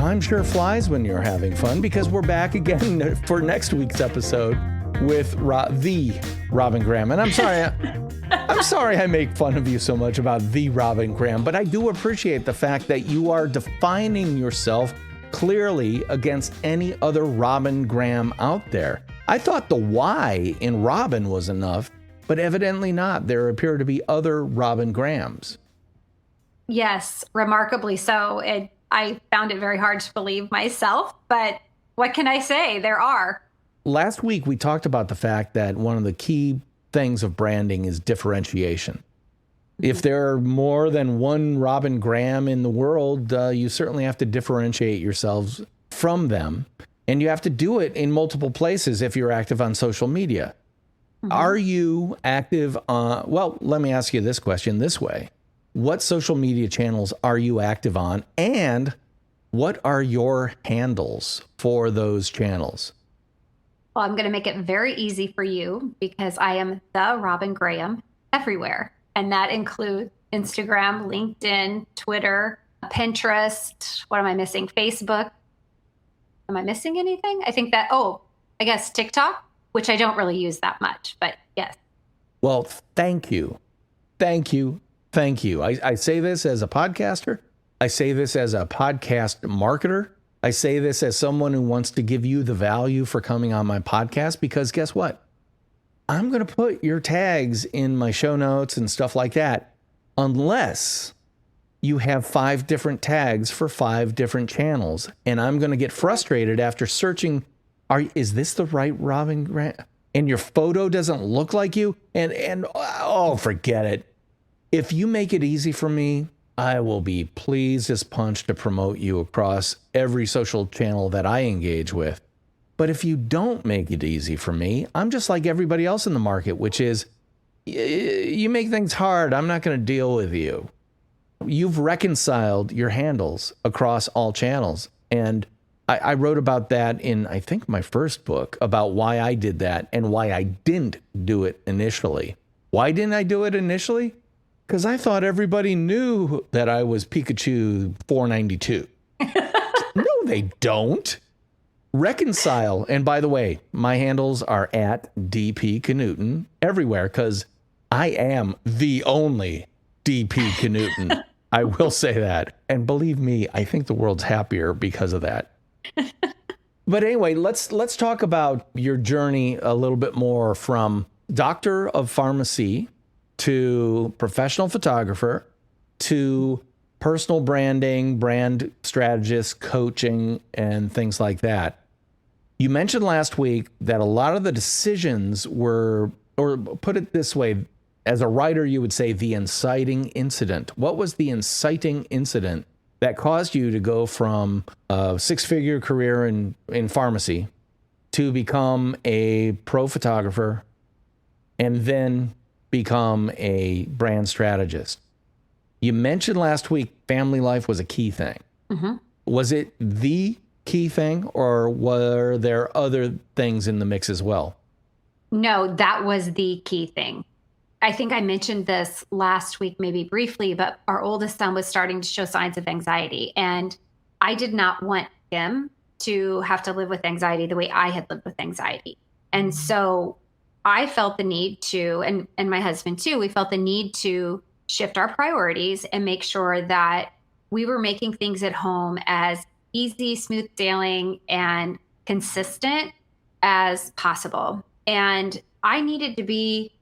time sure flies when you're having fun, because we're back again for next week's episode with the Robyn Graham. And I'm sorry I make fun of you so much about the Robyn Graham, but I do appreciate the fact that you are defining yourself clearly against any other Robyn Graham out there. I thought the Y in Robyn was enough, but evidently not. There appear to be other Robyn Grahams. Yes, remarkably so. I found it very hard to believe myself, but what can I say? There are. Last week, we talked about the fact that one of the key things of branding is differentiation. If there are more than one Robyn Graham in the world, you certainly have to differentiate yourselves from them. And you have to do it in multiple places if you're active on social media. Mm-hmm. Are you active on, well, let me ask you this question this way. What social media channels are you active on? And what are your handles for those channels? Well, I'm going to make it very easy for you because I am the Robyn Graham everywhere. And that includes Instagram, LinkedIn, Twitter, Pinterest. What am I missing? Facebook. Am I missing anything? I think that, I guess TikTok, which I don't really use that much, but yes. Well, thank you. Thank you. Thank you. I say this as a podcaster. I say this as a podcast marketer. I say this as someone who wants to give you the value for coming on my podcast, because guess what? I'm going to put your tags in my show notes and stuff like that, unless you have 5 different tags for 5 different channels. And I'm going to get frustrated after searching, is this the right Robyn Graham? And your photo doesn't look like you? And forget it. If you make it easy for me, I will be pleased as punch to promote you across every social channel that I engage with. But if you don't make it easy for me, I'm just like everybody else in the market, which is you make things hard. I'm not going to deal with you. You've reconciled your handles across all channels. And I wrote about that in, I think, my first book, about why I did that and why I didn't do it initially. Why didn't I do it initially? Because I thought everybody knew that I was Pikachu 492. No, they don't. Reconcile. And by the way, my handles are at DP Knudten everywhere, because I am the only DP Knudten. I will say that. And believe me, I think the world's happier because of that. But anyway, let's talk about your journey a little bit more, from doctor of pharmacy to professional photographer to personal branding, brand strategist, coaching, and things like that. You mentioned last week that a lot of the decisions were, or put it this way, as a writer, you would say the inciting incident. What was the inciting incident that caused you to go from a 6-figure career in pharmacy to become a pro photographer and then become a brand strategist? You mentioned last week family life was a key thing. Mm-hmm. Was it the key thing, or were there other things in the mix as well? No, that was the key thing. I think I mentioned this last week, maybe briefly, but our oldest son was starting to show signs of anxiety. And I did not want him to have to live with anxiety the way I had lived with anxiety. And so I felt the need to, and my husband too, we felt the need to shift our priorities and make sure that we were making things at home as easy, smooth sailing, and consistent as possible. And I needed to be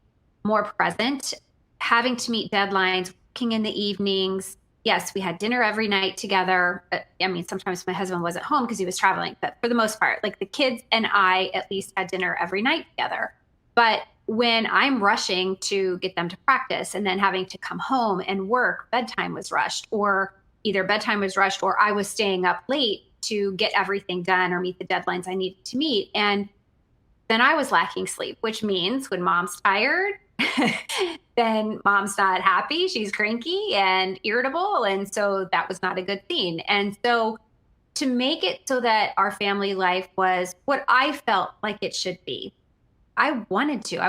more present, having to meet deadlines, working in the evenings. Yes, we had dinner every night together. I mean, sometimes my husband wasn't home because he was traveling, but for the most part, like the kids and I at least had dinner every night together. But when I'm rushing to get them to practice and then having to come home and work, bedtime was rushed, or either bedtime was rushed or I was staying up late to get everything done or meet the deadlines I needed to meet. And then I was lacking sleep, which means when mom's tired, then mom's not happy. She's cranky and irritable. And so that was not a good thing. And so to make it so that our family life was what I felt like it should be, I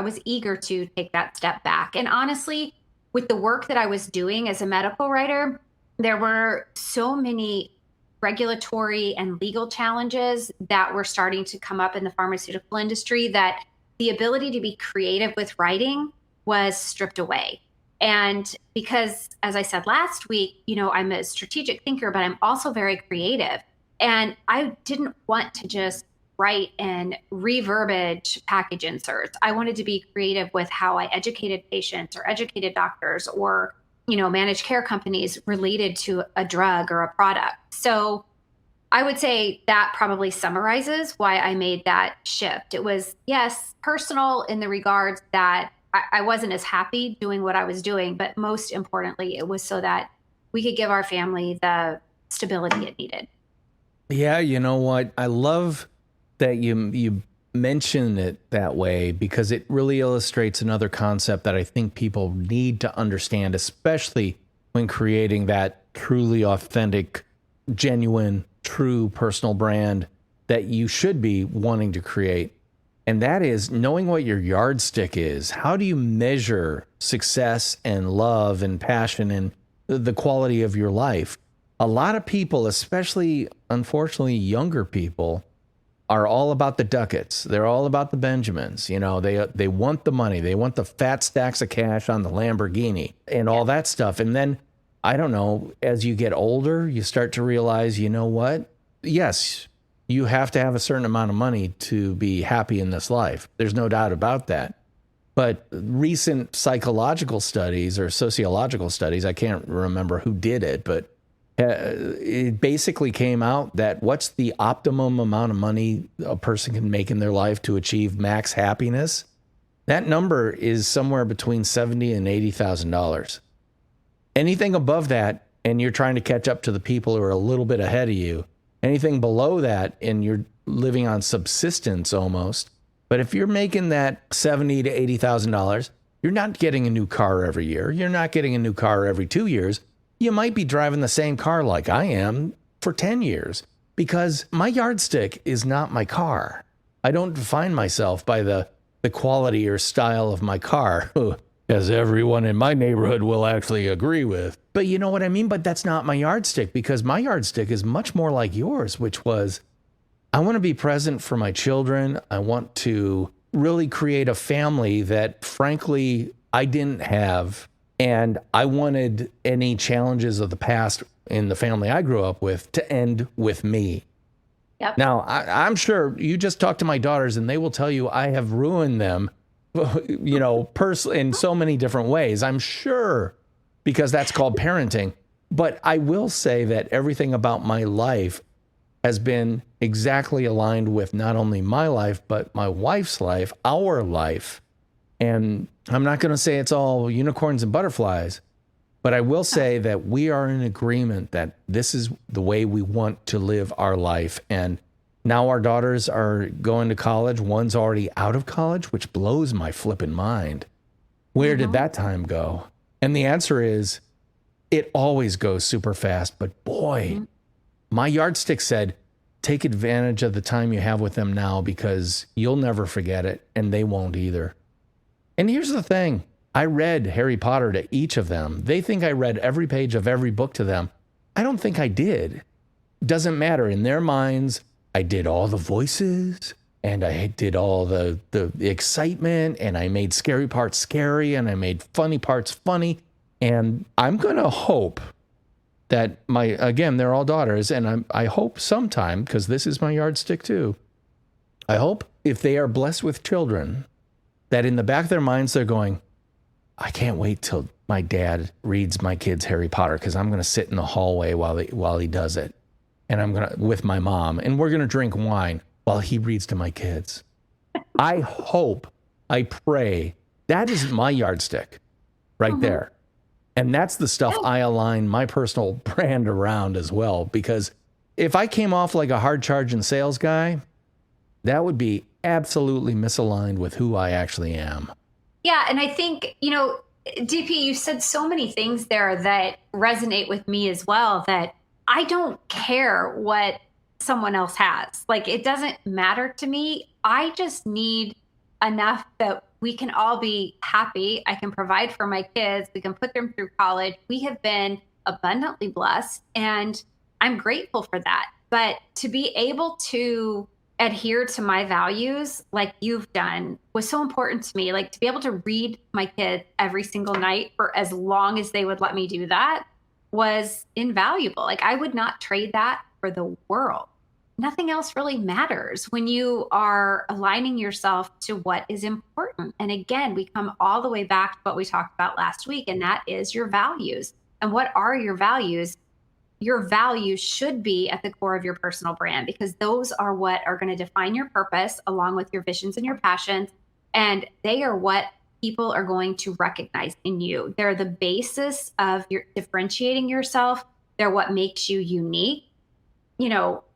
was eager to take that step back. And honestly, with the work that I was doing as a medical writer, there were so many regulatory and legal challenges that were starting to come up in the pharmaceutical industry, that the ability to be creative with writing was stripped away. And because, as I said last week, I'm a strategic thinker, but I'm also very creative. And I didn't want to just write and reverbiage package inserts. I wanted to be creative with how I educated patients or educated doctors or, managed care companies related to a drug or a product. So I would say that probably summarizes why I made that shift. It was, yes, personal in the regards that I wasn't as happy doing what I was doing, but most importantly, it was so that we could give our family the stability it needed. Yeah, you know what? I love that you mention it that way, because it really illustrates another concept that I think people need to understand, especially when creating that truly authentic, genuine, true personal brand that you should be wanting to create. And that is knowing what your yardstick is. How do you measure success and love and passion and the quality of your life? A lot of people, especially unfortunately younger people, are all about the ducats. They're all about the Benjamins. They want the money. They want the fat stacks of cash on the Lamborghini and all that stuff. And then, I don't know, as you get older, you start to realize, you know what? Yes, you have to have a certain amount of money to be happy in this life. There's no doubt about that. But recent psychological studies or sociological studies, I can't remember who did it, but it basically came out that what's the optimum amount of money a person can make in their life to achieve max happiness? That number is somewhere between $70,000 and $80,000. Anything above that, and you're trying to catch up to the people who are a little bit ahead of you. Anything below that, and you're living on subsistence almost. But if you're making that $70,000 to $80,000, you're not getting a new car every year. You're not getting a new car every 2 years. You might be driving the same car like I am for 10 years, because my yardstick is not my car. I don't define myself by the quality or style of my car, as everyone in my neighborhood will actually agree with. But you know what I mean? But that's not my yardstick, because my yardstick is much more like yours, which was, I want to be present for my children. I want to really create a family that, frankly, I didn't have. And I wanted any challenges of the past in the family I grew up with to end with me. Yep. Now, I'm sure you just talk to my daughters and they will tell you I have ruined them, in so many different ways, I'm sure, because that's called parenting. But I will say that everything about my life has been exactly aligned with not only my life, but my wife's life, our life. And I'm not going to say it's all unicorns and butterflies, but I will say that we are in agreement that this is the way we want to live our life. And now our daughters are going to college. One's already out of college, which blows my flipping mind. Where did that time go? And the answer is, it always goes super fast. But boy, my yardstick said, take advantage of the time you have with them now, because you'll never forget it and they won't either. And here's the thing. I read Harry Potter to each of them. They think I read every page of every book to them. I don't think I did. Doesn't matter. In their minds, I did all the voices and I did all the excitement, and I made scary parts scary and I made funny parts funny. And I'm going to hope that again, they're all daughters, and I hope sometime, because this is my yardstick too, I hope if they are blessed with children, that in the back of their minds, they're going, I can't wait till my dad reads my kids Harry Potter, because I'm going to sit in the hallway while he does it. And I'm going to, with my mom, and we're going to drink wine while he reads to my kids. I hope, I pray, that is my yardstick right there. And that's the stuff I align my personal brand around as well. Because if I came off like a hard charging sales guy, that would be absolutely misaligned with who I actually am. Yeah. And I think, DP, you said so many things there that resonate with me as well, that I don't care what someone else has. Like, it doesn't matter to me. I just need enough that we can all be happy. I can provide for my kids. We can put them through college. We have been abundantly blessed. And I'm grateful for that. But to be able to adhere to my values like you've done was so important to me. Like to be able to read my kids every single night for as long as they would let me do that was invaluable. Like I would not trade that for the world. Nothing else really matters when you are aligning yourself to what is important. And again, we come all the way back to what we talked about last week, and that is your values. And what are your values? Your values should be at the core of your personal brand because those are what are going to define your purpose along with your visions and your passions. And they are what people are going to recognize in you. They're the basis of your differentiating yourself. They're what makes you unique.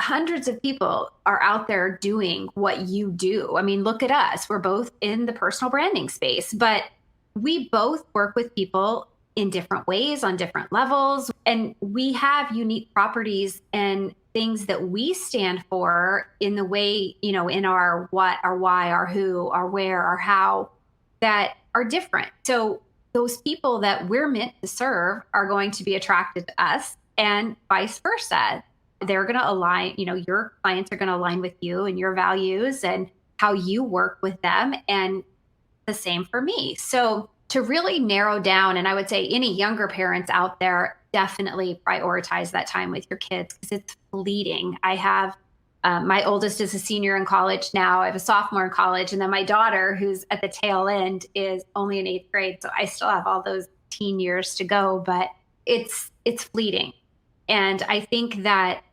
Hundreds of people are out there doing what you do. I mean, look at us. We're both in the personal branding space, but we both work with people in different ways on different levels. And we have unique properties and things that we stand for in the way, in our what, our why, our who, our where, our how, that are different. So those people that we're meant to serve are going to be attracted to us and vice versa. They're going to align, your clients are going to align with you and your values and how you work with them. And the same for me. So to really narrow down, and I would say any younger parents out there, definitely prioritize that time with your kids because it's fleeting. I have my oldest is a senior in college now. I have a sophomore in college. And then my daughter, who's at the tail end, is only in 8th grade. So I still have all those teen years to go, but it's fleeting. And I think that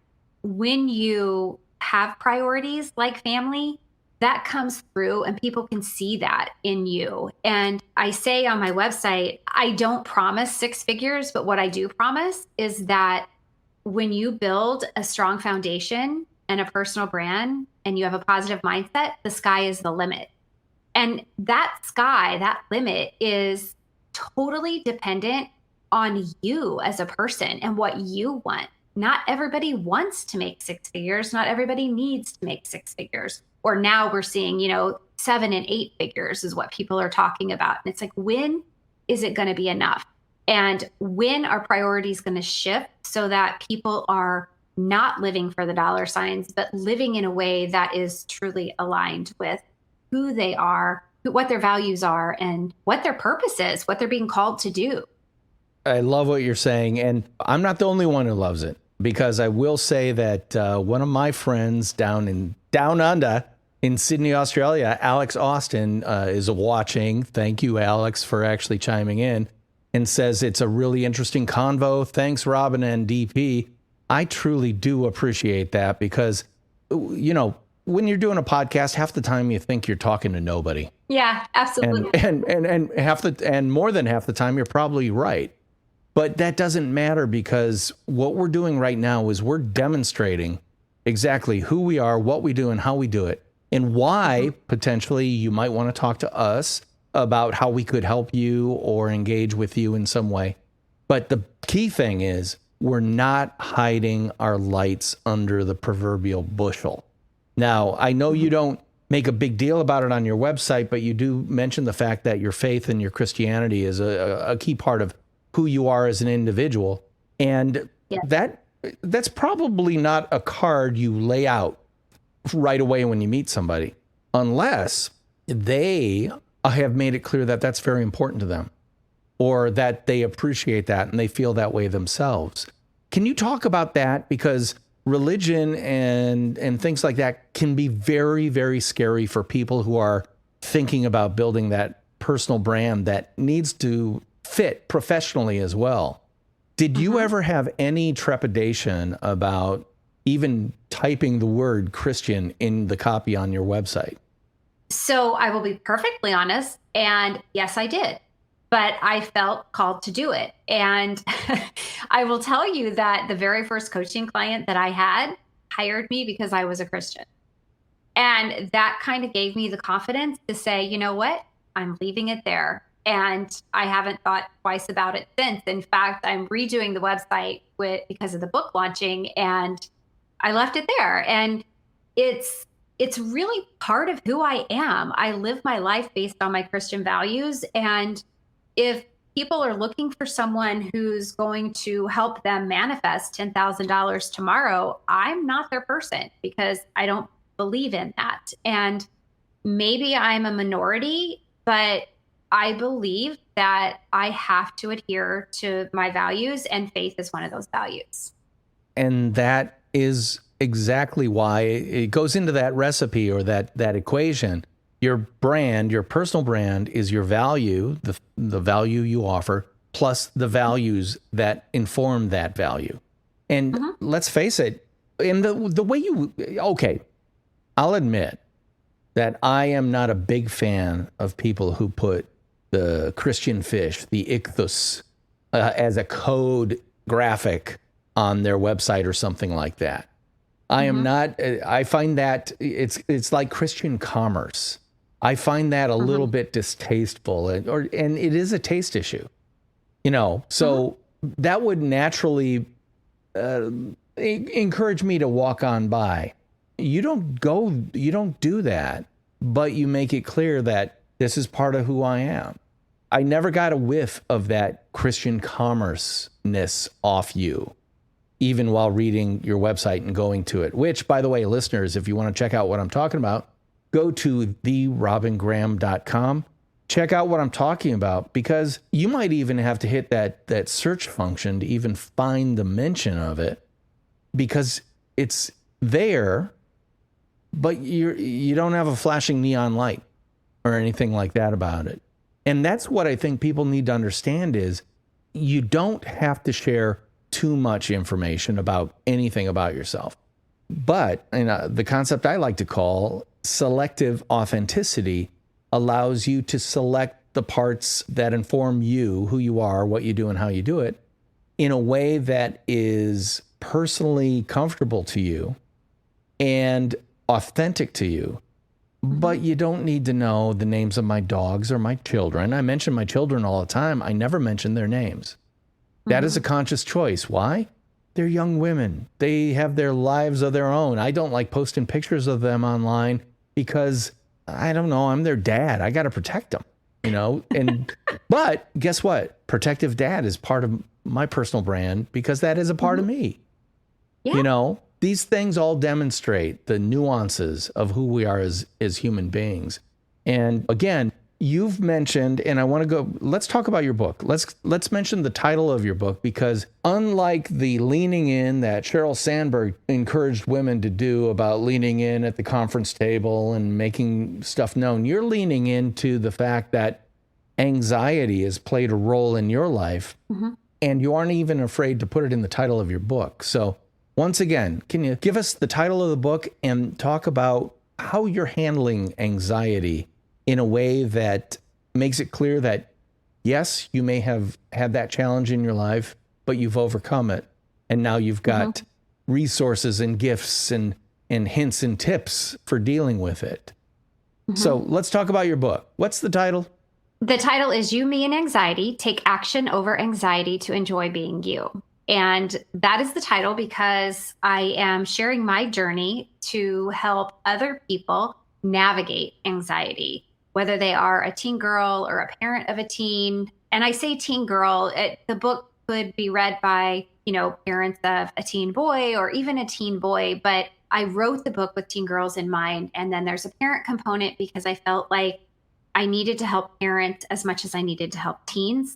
when you have priorities like family, that comes through and people can see that in you. And I say on my website, I don't promise 6 figures, but what I do promise is that when you build a strong foundation and a personal brand and you have a positive mindset, the sky is the limit. And that sky, that limit is totally dependent on you as a person and what you want. Not everybody wants to make 6 figures. Not everybody needs to make 6 figures. Or now we're seeing, 7 and 8 figures is what people are talking about. And it's like, when is it going to be enough? And when are priorities going to shift so that people are not living for the dollar signs, but living in a way that is truly aligned with who they are, what their values are, and what their purpose is, what they're being called to do. I love what you're saying. And I'm not the only one who loves it, because I will say that one of my friends down under in Sydney, Australia, Alex Austin, is watching. Thank you, Alex, for actually chiming in, and says it's a really interesting convo. Thanks, Robyn and DP. I truly do appreciate that because, when you're doing a podcast, half the time you think you're talking to nobody. Yeah, absolutely. And more than half the time you're probably right. But that doesn't matter, because what we're doing right now is we're demonstrating exactly who we are, what we do, and how we do it, and why potentially you might want to talk to us about how we could help you or engage with you in some way. But the key thing is we're not hiding our lights under the proverbial bushel. Now, I know you don't make a big deal about it on your website, but you do mention the fact that your faith and your Christianity is a key part of who you are as an individual. And that's probably not a card you lay out right away when you meet somebody, unless they have made it clear that that's very important to them, or that they appreciate that and they feel that way themselves. Can you talk about that? Because religion and things like that can be very, very scary for people who are thinking about building that personal brand that needs to fit professionally as well. Did you ever have any trepidation about even typing the word Christian in the copy on your website? So I will be perfectly honest. And yes, I did. But I felt called to do it. And I will tell you that the very first coaching client that I had hired me because I was a Christian. And that kind of gave me the confidence to say, you know what, I'm leaving it there. And I haven't thought twice about it since. In fact, I'm redoing the website because of the book launching, and I left it there. And it's really part of who I am. I live my life based on my Christian values. And if people are looking for someone who's going to help them manifest $10,000 tomorrow, I'm not their person because I don't believe in that. And maybe I'm a minority, but I believe that I have to adhere to my values, and faith is one of those values. And that is exactly why it goes into that recipe or that equation. Your brand, your personal brand, is your value, the value you offer, plus the values that inform that value. And let's face it, in the way okay, I'll admit that I am not a big fan of people who put the Christian fish, the ichthus, as a code graphic on their website or something like that. I am not, I find that it's like Christian commerce. I find that a little bit distasteful, and it is a taste issue, so that would naturally encourage me to walk on by. You don't do that, but you make it clear that this is part of who I am. I never got a whiff of that Christian commerce-ness off you, even while reading your website and going to it, which, by the way, listeners, if you want to check out what I'm talking about, go to therobyngraham.com. Check out what I'm talking about, because you might even have to hit that search function to even find the mention of it, because it's there, but you don't have a flashing neon light or anything like that about it. And that's what I think people need to understand is you don't have to share too much information about anything about yourself. But the concept I like to call selective authenticity allows you to select the parts that inform you, who you are, what you do, and how you do it, in a way that is personally comfortable to you and authentic to you. But you don't need to know the names of my dogs or my children. I mention my children all the time. I never mention their names. That is a conscious choice. Why? They're young women. They have their lives of their own. I don't like posting pictures of them online because, I don't know, I'm their dad. I got to protect them, and, but guess what? Protective dad is part of my personal brand because that is a part of me. Yeah. These things all demonstrate the nuances of who we are as human beings. And again, you've mentioned, and I want to go, let's talk about your book. Let's mention the title of your book, because unlike the leaning in that Sheryl Sandberg encouraged women to do about leaning in at the conference table and making stuff known, you're leaning into the fact that anxiety has played a role in your life, and you aren't even afraid to put it in the title of your book. So once again, can you give us the title of the book and talk about how you're handling anxiety in a way that makes it clear that, yes, you may have had that challenge in your life, but you've overcome it. And now you've got resources and gifts and hints and tips for dealing with it. So let's talk about your book. What's the title? The title is You, Me, and Anxiety: Take Action Over Anxiety to Enjoy Being You. And that is the title because I am sharing my journey to help other people navigate anxiety, whether they are a teen girl or a parent of a teen. And I say teen girl, the book could be read by, parents of a teen boy or even a teen boy, but I wrote the book with teen girls in mind. And then there's a parent component because I felt like I needed to help parents as much as I needed to help teens.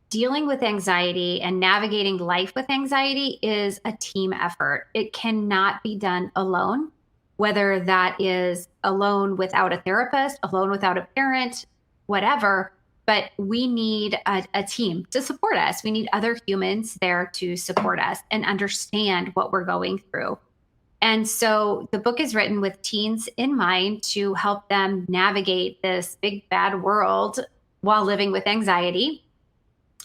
Dealing with anxiety and navigating life with anxiety is a team effort. It cannot be done alone, whether that is alone without a therapist, alone without a parent, whatever. But we need a team to support us. We need other humans there to support us and understand what we're going through. And so the book is written with teens in mind to help them navigate this big, bad world while living with anxiety.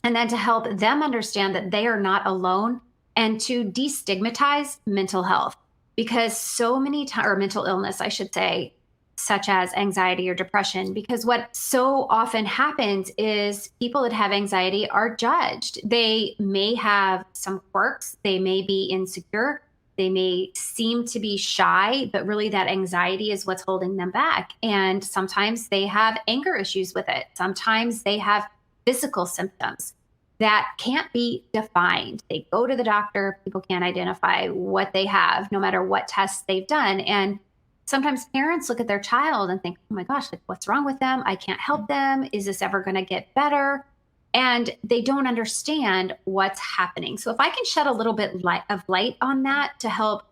And then to help them understand that they are not alone and to destigmatize mental health, because so many times, or mental illness, I should say, such as anxiety or depression, because what so often happens is people that have anxiety are judged. They may have some quirks. They may be insecure. They may seem to be shy, but really that anxiety is what's holding them back. And sometimes they have anger issues with it. Sometimes they have physical symptoms that can't be defined. They go to the doctor, people can't identify what they have, no matter what tests they've done. And sometimes parents look at their child and think, oh my gosh, like, what's wrong with them? I can't help them. Is this ever going to get better? And they don't understand what's happening. So if I can shed a little bit of light on that to help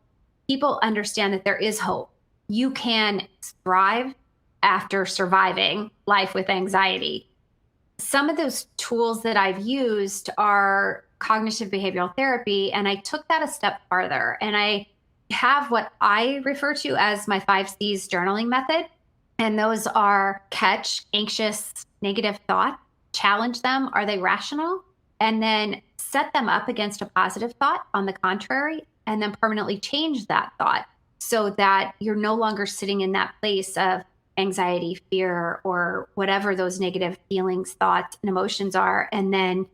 people understand that there is hope, you can thrive after surviving life with anxiety. Some of those tools that I've used are cognitive behavioral therapy, and I took that a step farther. And I have what I refer to as my 5 C's journaling method. And those are catch anxious, negative thoughts, challenge them. Are they rational? And then set them up against a positive thought on the contrary, and then permanently change that thought so that you're no longer sitting in that place of anxiety, fear, or whatever those negative feelings, thoughts, and emotions are. And then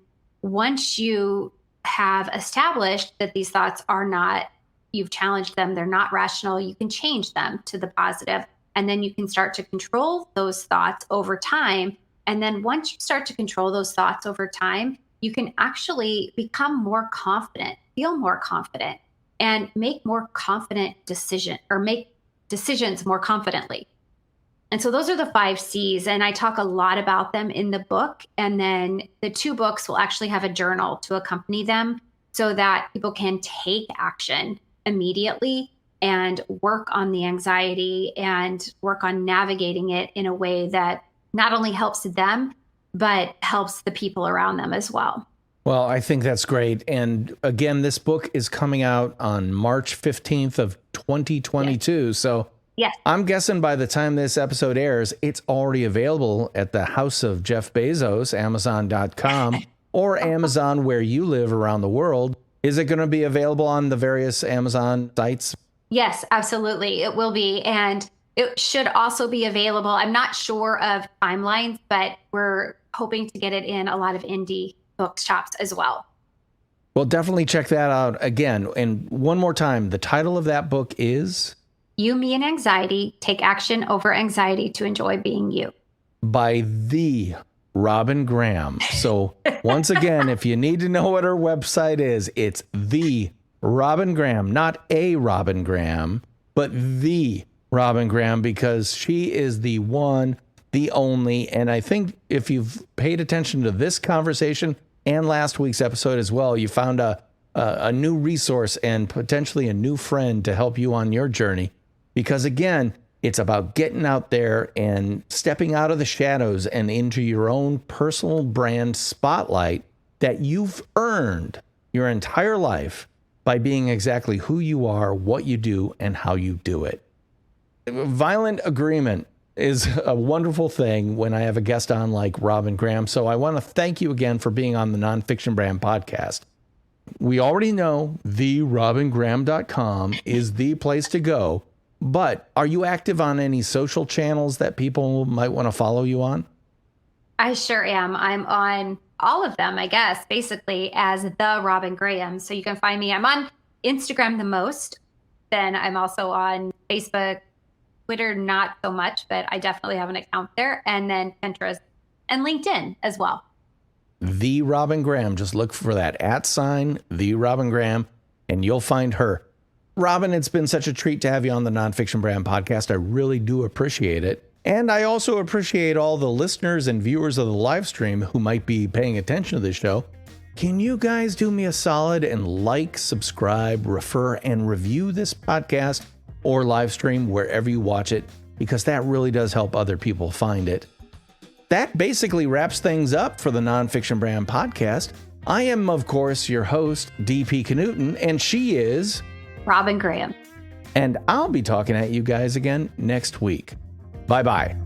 once you have established that these thoughts are not, you've challenged them, they're not rational, you can change them to the positive. And then you can start to control those thoughts over time. And then once you start to control those thoughts over time, you can actually become more confident, feel more confident, and make more confident make decisions more confidently. And so those are the 5 C's, and I talk a lot about them in the book. And then the 2 books will actually have a journal to accompany them so that people can take action immediately and work on the anxiety and work on navigating it in a way that not only helps them, but helps the people around them as well. Well, I think that's great. And again, this book is coming out on March 15th of 2022. Yes. So yes, I'm guessing by the time this episode airs, it's already available at the house of Jeff Bezos, Amazon.com, or Amazon where you live around the world. Is it going to be available on the various Amazon sites? Yes, absolutely. It will be. And it should also be available. I'm not sure of timelines, but we're hoping to get it in a lot of indie bookshops as well. Well, definitely check that out again. And one more time, the title of that book is You, Me, and Anxiety, Take Action Over Anxiety to Enjoy Being You, by the Robyn Graham. So once again, if you need to know what her website is, it's the Robyn Graham, not a Robyn Graham, but the Robyn Graham, because she is the one, the only. And I think if you've paid attention to this conversation and last week's episode as well, you found a new resource and potentially a new friend to help you on your journey. Because again, it's about getting out there and stepping out of the shadows and into your own personal brand spotlight that you've earned your entire life by being exactly who you are, what you do, and how you do it. Violent agreement is a wonderful thing when I have a guest on like Robyn Graham. So I want to thank you again for being on the Nonfiction Brand podcast. We already know therobyngraham.com is the place to go. But are you active on any social channels that people might want to follow you on? I sure am. I'm on all of them, I guess, basically as the Robyn Graham. So you can find me. I'm on Instagram the most. Then I'm also on Facebook, Twitter, not so much, but I definitely have an account there. And then Pinterest and LinkedIn as well. The Robyn Graham. Just look for that @ the Robyn Graham, and you'll find her. Robyn, it's been such a treat to have you on the Nonfiction Brand podcast. I really do appreciate it. And I also appreciate all the listeners and viewers of the live stream who might be paying attention to this show. Can you guys do me a solid and like, subscribe, refer, and review this podcast or live stream wherever you watch it? Because that really does help other people find it. That basically wraps things up for the Nonfiction Brand podcast. I am, of course, your host, DP Knudten, and she is Robyn Graham. And I'll be talking at you guys again next week. Bye-bye.